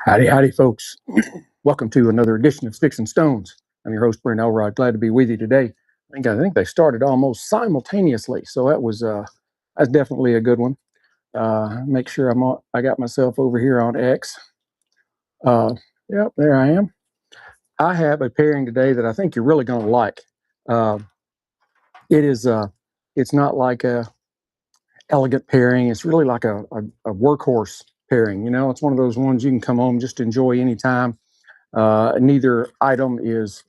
Howdy, howdy, folks. Welcome to another edition of Sticks and Stones. I'm your host, Brent Elrod. Glad to be with you today. I think they started almost simultaneously, so that's definitely a good one. Make sure I got myself over here on X. Yep, there I am. I have a pairing today that I think you're really going to like. Uh, it's not like a elegant pairing. It's really like a workhorse pairing. You know, it's one of those ones you can come home just enjoy anytime. Neither item is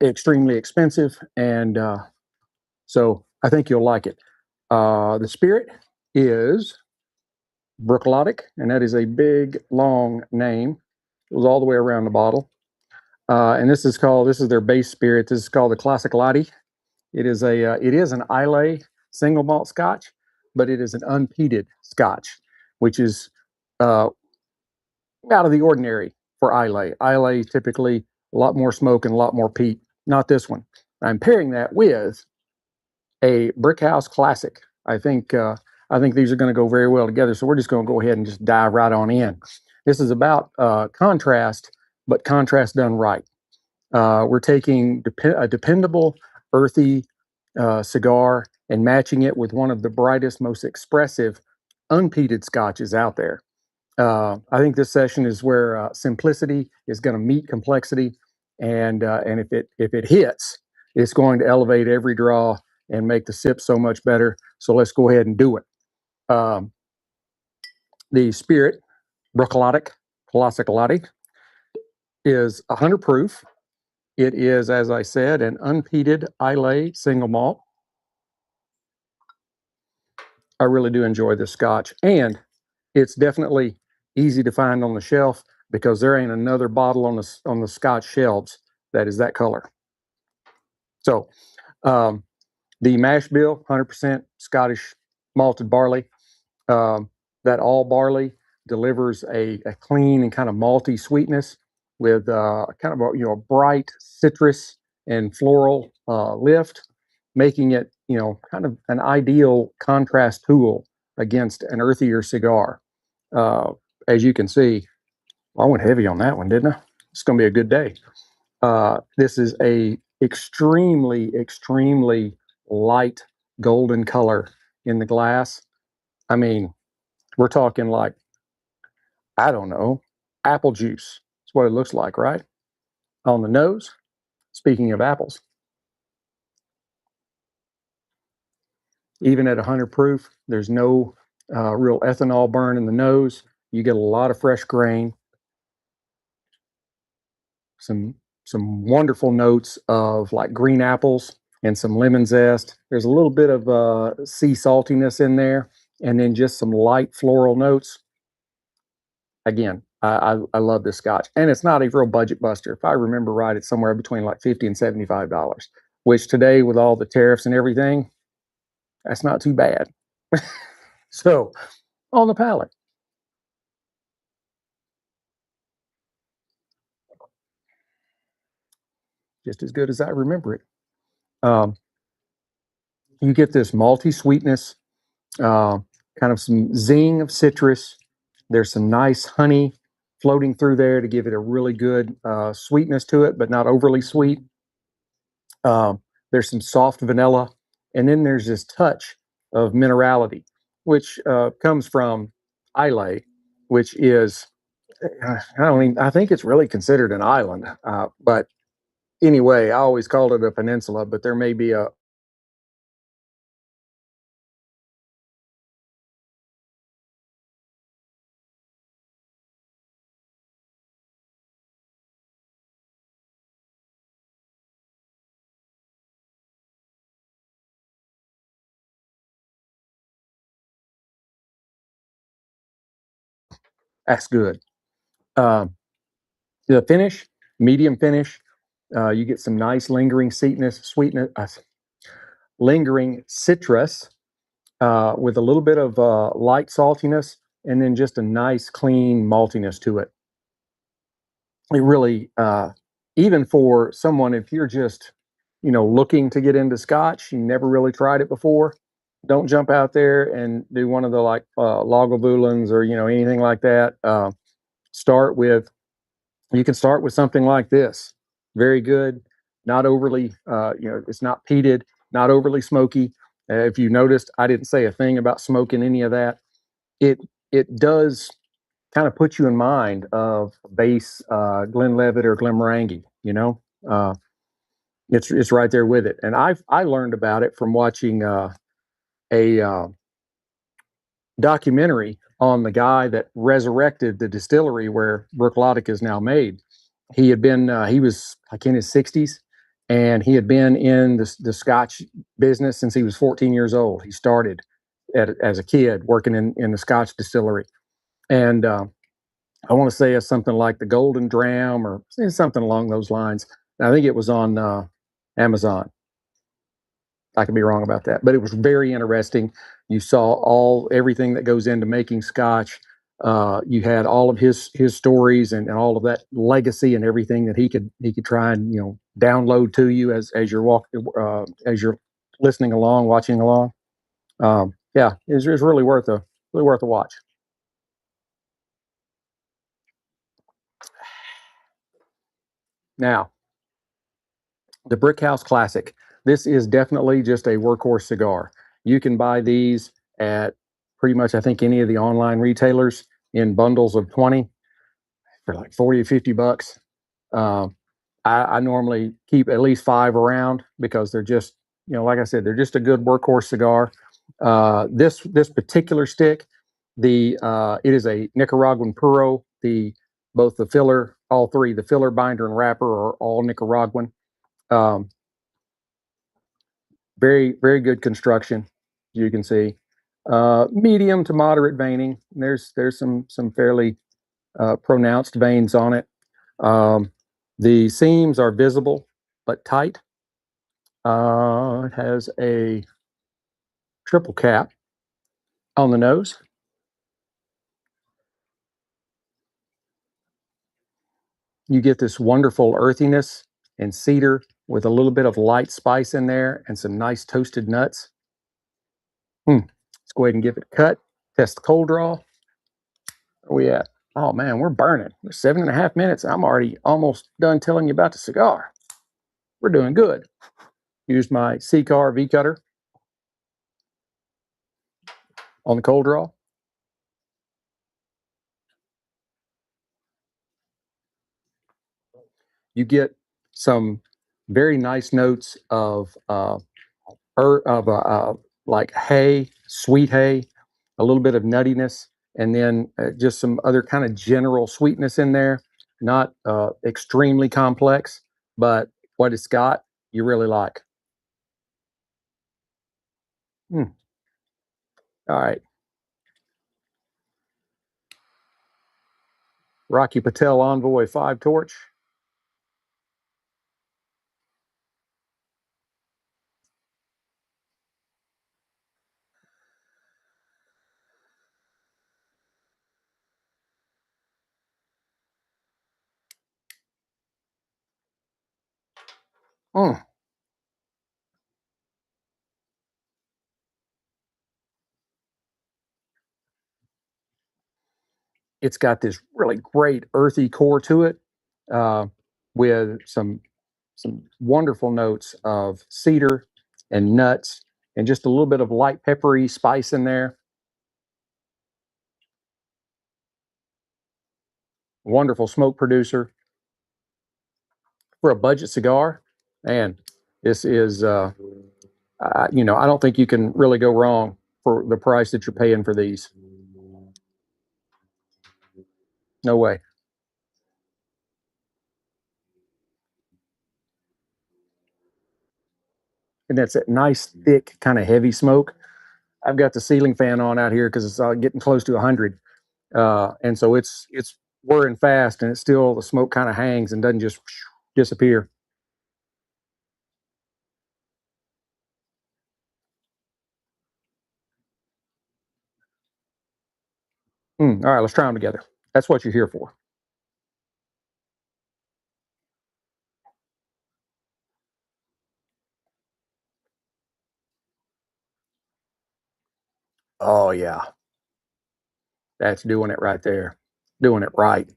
extremely expensive, and so I think you'll like it. The spirit is Bruichladdich, and that is a big, long name. It goes all the way around the bottle. And this is their base spirit. This is called the Classic Laddie. It is an Islay single malt Scotch, but it is an unpeated Scotch, which is uh, out of the ordinary for Islay. Islay typically a lot more smoke and a lot more peat. Not this one. I'm pairing that with a Brickhouse Classic. I think these are going to go very well together. So we're just going to go ahead and just dive right on in. This is about contrast, but contrast done right. We're taking a dependable, earthy cigar and matching it with one of the brightest, most expressive, unpeated scotches out there. I think this session is where simplicity is going to meet complexity, and if it hits, it's going to elevate every draw and make the sip so much better. So let's go ahead and do it. Um, the spirit, Bruichladdich, Classic Laddie, is 100 proof. It is, as I said, an unpeated Islay single malt. I really do enjoy this scotch, and it's definitely easy to find on the shelf because there ain't another bottle on the Scotch shelves that is that color. So the mash bill, 100% Scottish malted barley. That all barley delivers a clean and kind of malty sweetness with kind of a bright citrus and floral lift, making it kind of an ideal contrast tool against an earthier cigar. As you can see, I went heavy on that one, didn't I? It's going to be a good day. This is a extremely light golden color in the glass. I mean, we're talking like, I don't know, apple juice. That's what it looks like, right? On the nose, speaking of apples, even at 100 proof, there's no real ethanol burn in the nose. You get a lot of fresh grain, some wonderful notes of like green apples and some lemon zest. There's a little bit of sea saltiness in there, and then just some light floral notes. Again, I love this scotch, and it's not a real budget buster. If I remember right, it's somewhere between like $50 and $75, which today with all the tariffs and everything, that's not too bad. So on the palate, just as good as I remember it. Um, you get this malty sweetness, kind of some zing of citrus. There's some nice honey floating through there to give it a really good sweetness to it, but not overly sweet. There's some soft vanilla, and then there's this touch of minerality, which comes from Islay, which is I think it's really considered an island, but anyway, I always called it a peninsula, but there may be a that's good. Um, the finish, medium finish, you get some nice lingering sweetness, lingering citrus with a little bit of light saltiness, and then just a nice clean maltiness to it. It really, even for someone, if you're just, looking to get into scotch, you never really tried it before, don't jump out there and do one of the like Lagavulins or, anything like that. Start with You can start with something like this. Very good, not overly, it's not peated, not overly smoky. If you noticed, I didn't say a thing about smoking any of that. It does kind of put you in mind of base Glenlivet or Glenmorangie. Uh, it's right there with it. And I learned about it from watching a documentary on the guy that resurrected the distillery where Bruichladdich is now made. He was like in his 60s, and he had been in the Scotch business since he was 14 years old. He started as a kid working in the Scotch distillery. And I want to say it's something like the Golden Dram or something along those lines. And I think it was on Amazon. I could be wrong about that, but it was very interesting. You saw everything that goes into making scotch. You had all of his stories and all of that legacy and everything that he could try and download to you as you're as you're listening along, watching along. Yeah, it's really worth a watch. Now, the Brick House Classic. This is definitely just a workhorse cigar. You can buy these at pretty much, I think, any of the online retailers in bundles of 20 for like 40 or $50. Um, I normally keep at least five around because they're just, like I said, they're just a good workhorse cigar. This particular stick, it is a Nicaraguan puro. Both the filler, all three, the filler, binder, and wrapper are all Nicaraguan. Um, very good construction, you can see. Medium to moderate veining. There's some fairly pronounced veins on it. The seams are visible but tight. It has a triple cap on the nose. You get this wonderful earthiness and cedar with a little bit of light spice in there and some nice toasted nuts. Let's go ahead and give it a cut. Test the cold draw. Where we at? Oh man, we're burning. We're 7.5 minutes. I'm already almost done telling you about the cigar. We're doing good. Used my cigar V cutter on the cold draw. You get some very nice notes of like hay, sweet hay, a little bit of nuttiness, and then just some other kind of general sweetness in there. Not extremely complex, but what it's got, you really like. Hmm. All right, Rocky Patel Envoy 5 torch. Mm. It's got this really great earthy core to it, uh, with some wonderful notes of cedar and nuts, and just a little bit of light peppery spice in there. Wonderful smoke producer for a budget cigar. And this is, I don't think you can really go wrong for the price that you're paying for these. No way. And that's that nice, thick, kind of heavy smoke. I've got the ceiling fan on out here because it's getting close to 100, and so it's whirring fast, and it's still the smoke kind of hangs and doesn't just disappear. All right, let's try them together. That's what you're here for. Oh yeah, that's doing it right there. Doing it right.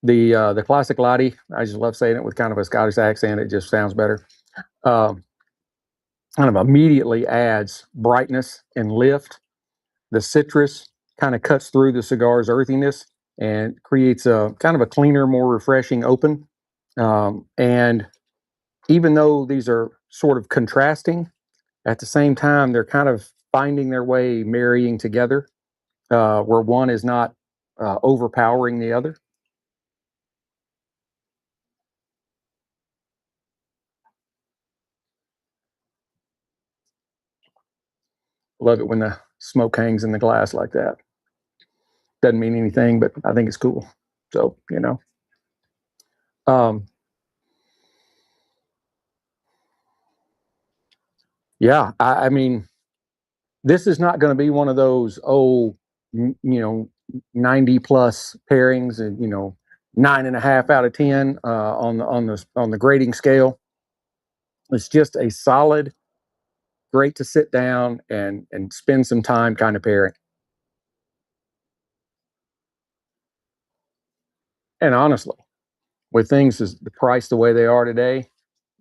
The classic Laddie, I just love saying it with kind of a Scottish accent. It just sounds better. Um, Kind of immediately adds brightness and lift. The citrus kind of cuts through the cigar's earthiness and creates a kind of a cleaner, more refreshing open. And even though these are sort of contrasting, at the same time, they're kind of finding their way, marrying together, where one is not overpowering the other. Love it when the smoke hangs in the glass like that. Doesn't mean anything, but I think it's cool. So, um, yeah, I mean, this is not going to be one of those, 90 plus pairings and, 9.5 out of 10 on the grading scale. It's just a solid, great to sit down and spend some time kind of pairing. And honestly, with things as the price the way they are today,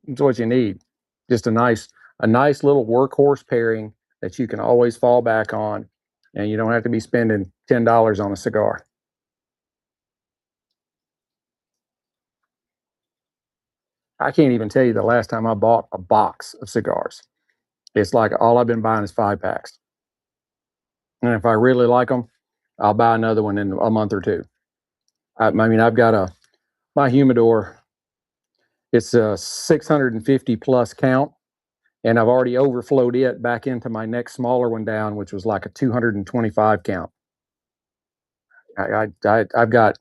it's what you need. Just a nice little workhorse pairing that you can always fall back on, and you don't have to be spending $10 on a cigar. I can't even tell you the last time I bought a box of cigars. It's like all I've been buying is 5 packs, and if I really like them, I'll buy another one in a month or two. I mean, I've got a my humidor. It's a 650 plus count, and I've already overflowed it back into my next smaller one down, which was like a 225 count. I've got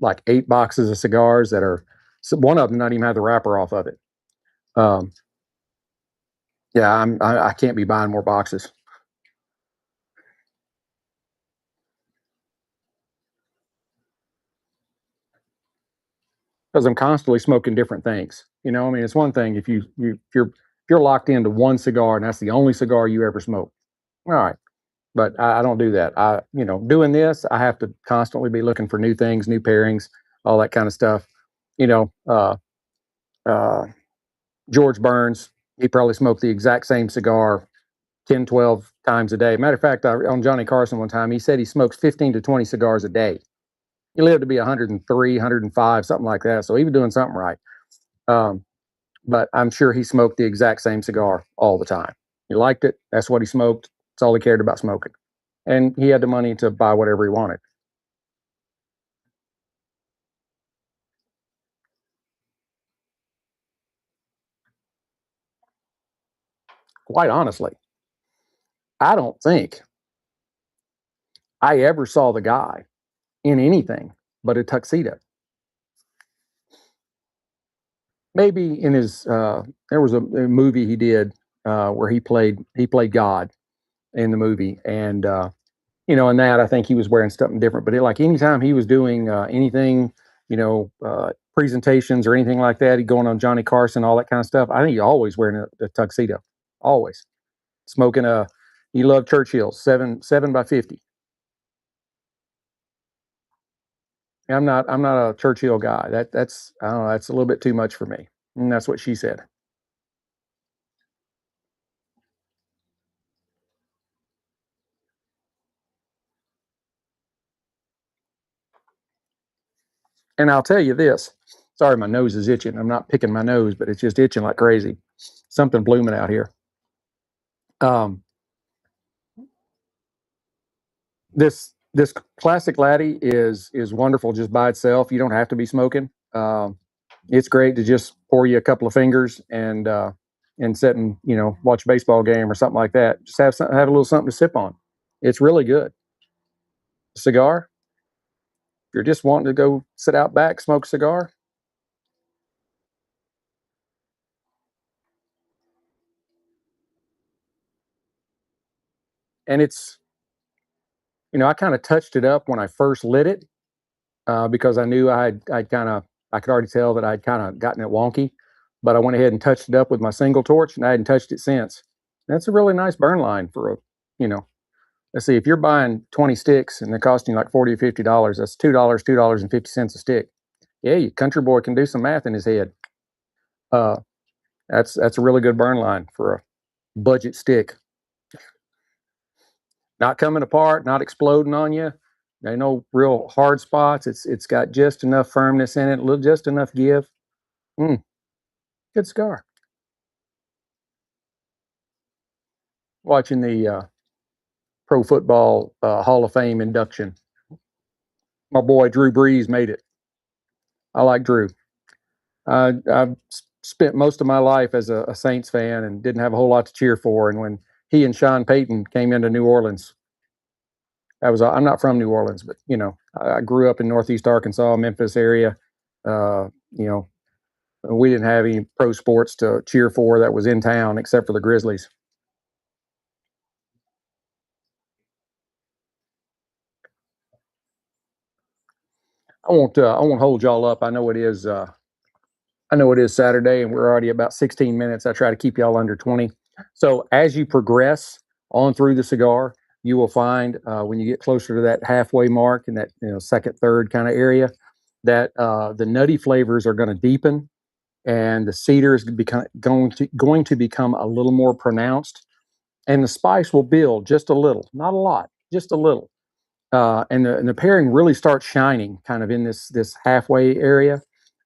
like 8 boxes of cigars that are, so one of them not even have the wrapper off of it. Um, yeah, I can't be buying more boxes because I'm constantly smoking different things. I mean, it's one thing if you're locked into one cigar and that's the only cigar you ever smoke. All right, but I don't do that. Doing this, I have to constantly be looking for new things, new pairings, all that kind of stuff. You know, uh, uh, George Burns, he probably smoked the exact same cigar 10, 12 times a day. Matter of fact, on Johnny Carson one time, he said he smokes 15 to 20 cigars a day. He lived to be 103, 105, something like that. So he was doing something right. Um, but I'm sure he smoked the exact same cigar all the time. He liked it. That's what he smoked. That's all he cared about smoking. And he had the money to buy whatever he wanted. Quite honestly, I don't think I ever saw the guy in anything but a tuxedo. Maybe in his there was a movie he did where he played God in the movie, and in that I think he was wearing something different. But like anytime he was doing anything, presentations or anything like that, he going on Johnny Carson, all that kind of stuff. I think he always wearing a tuxedo, always smoking a. He loved Churchill 7 by 50. I'm not a Churchill guy. That's I don't know. That's a little bit too much for me. And that's what she said. And I'll tell you this. Sorry, my nose is itching. I'm not picking my nose, but it's just itching like crazy. Something blooming out here. Um, this classic Laddie is wonderful just by itself. You don't have to be smoking. It's great to just pour you a couple of fingers and sit and watch a baseball game or something like that. Just have a little something to sip on. It's really good. Cigar. If you're just wanting to go sit out back, smoke a cigar, and I kind of touched it up when I first lit it because I knew I could already tell that I'd kind of gotten it wonky, but I went ahead and touched it up with my single torch, and I hadn't touched it since. That's a really nice burn line for a, you know. Let's see, if you're buying 20 sticks and they're costing like $40 or $50, that's $2, $2.50 a stick. Yeah, you country boy can do some math in his head. Uh, that's a really good burn line for a budget stick. Not coming apart, not exploding on you. There ain't no real hard spots. It's got just enough firmness in it, just enough give. Mm, good cigar. Watching the Pro Football Hall of Fame induction. My boy Drew Brees made it. I like Drew. I've spent most of my life as a Saints fan and didn't have a whole lot to cheer for. And when he and Sean Payton came into New Orleans, that was I'm not from New Orleans, but I grew up in Northeast Arkansas, Memphis area. You know, we didn't have any pro sports to cheer for that was in town except for the Grizzlies. I won't hold y'all up. I know it is Saturday, and we're already about 16 minutes. I try to keep y'all under 20. So as you progress on through the cigar, you will find when you get closer to that halfway mark in that second, third kind of area, that the nutty flavors are going to deepen, and the cedar is going to become a little more pronounced, and the spice will build just a little, not a lot, just a little. And the pairing really starts shining kind of in this halfway area.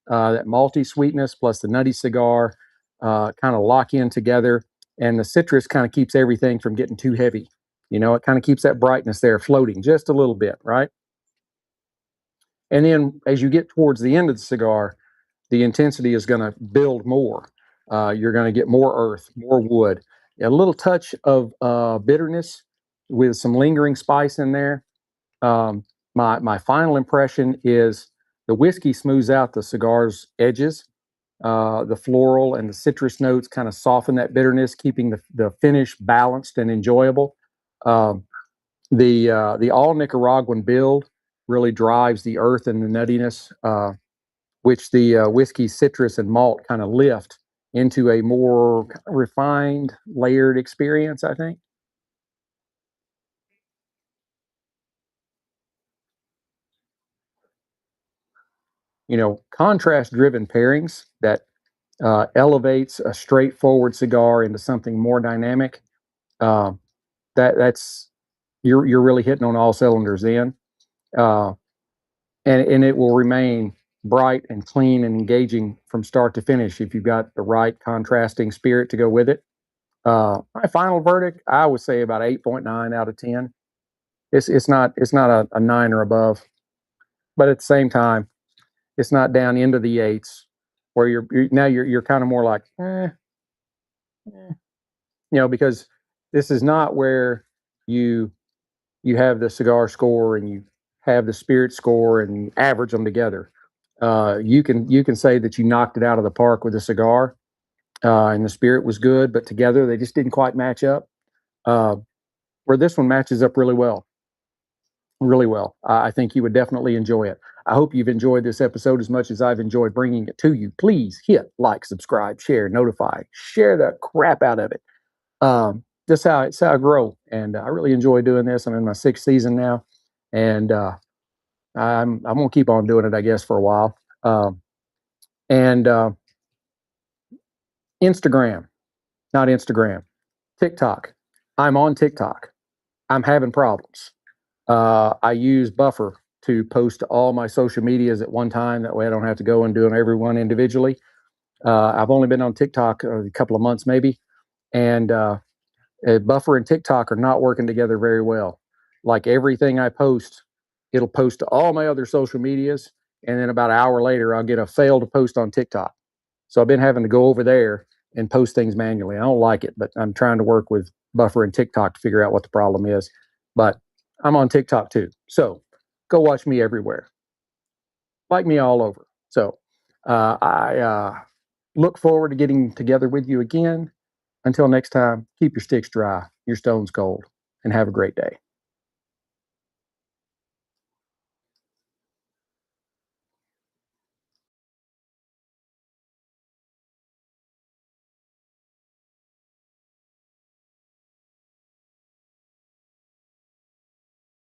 That malty sweetness plus the nutty cigar kind of lock in together, and the citrus kind of keeps everything from getting too heavy. It kind of keeps that brightness there floating just a little bit, right? And then as you get towards the end of the cigar, the intensity is going to build more. You're going to get more earth, more wood, a little touch of bitterness with some lingering spice in there. My final impression is the whiskey smooths out the cigar's edges. The floral and the citrus notes kind of soften that bitterness, keeping the finish balanced and enjoyable. Um, the all Nicaraguan build really drives the earth and the nuttiness, which the whiskey, citrus, and malt kind of lift into a more refined, layered experience. I think contrast-driven pairings that elevates a straightforward cigar into something more dynamic. Uh, that's you're really hitting on all cylinders then, uh, and it will remain bright and clean and engaging from start to finish if you've got the right contrasting spirit to go with it. My final verdict, I would say about 8.9 out of 10. It's not a nine or above, but at the same time, it's not down into the eights where you're kind of more like eh, because this is not where you you have the cigar score and you have the spirit score and you average them together. You can say that you knocked it out of the park with a cigar, and the spirit was good, but together they just didn't quite match up. Uh, where this one matches up really well, really well. I think you would definitely enjoy it. I hope you've enjoyed this episode as much as I've enjoyed bringing it to you. Please hit like, subscribe, share, notify, share the crap out of it. Just how I grow, and I really enjoy doing this. I'm in my sixth season now, and I'm gonna keep on doing it, I guess, for a while. And Instagram, not Instagram, TikTok. I'm on TikTok. I'm having problems. I use Buffer to post all my social medias at one time. That way, I don't have to go and do every one individually. I've only been on TikTok a couple of months, maybe, and Buffer and TikTok are not working together very well. Like everything I post, it'll post to all my other social medias, and then about an hour later, I'll get a fail to post on TikTok. So I've been having to go over there and post things manually. I don't like it, but I'm trying to work with Buffer and TikTok to figure out what the problem is. But I'm on TikTok too. So go watch me everywhere. Like me all over. So I look forward to getting together with you again. Until next time, keep your sticks dry, your stones cold, and have a great day.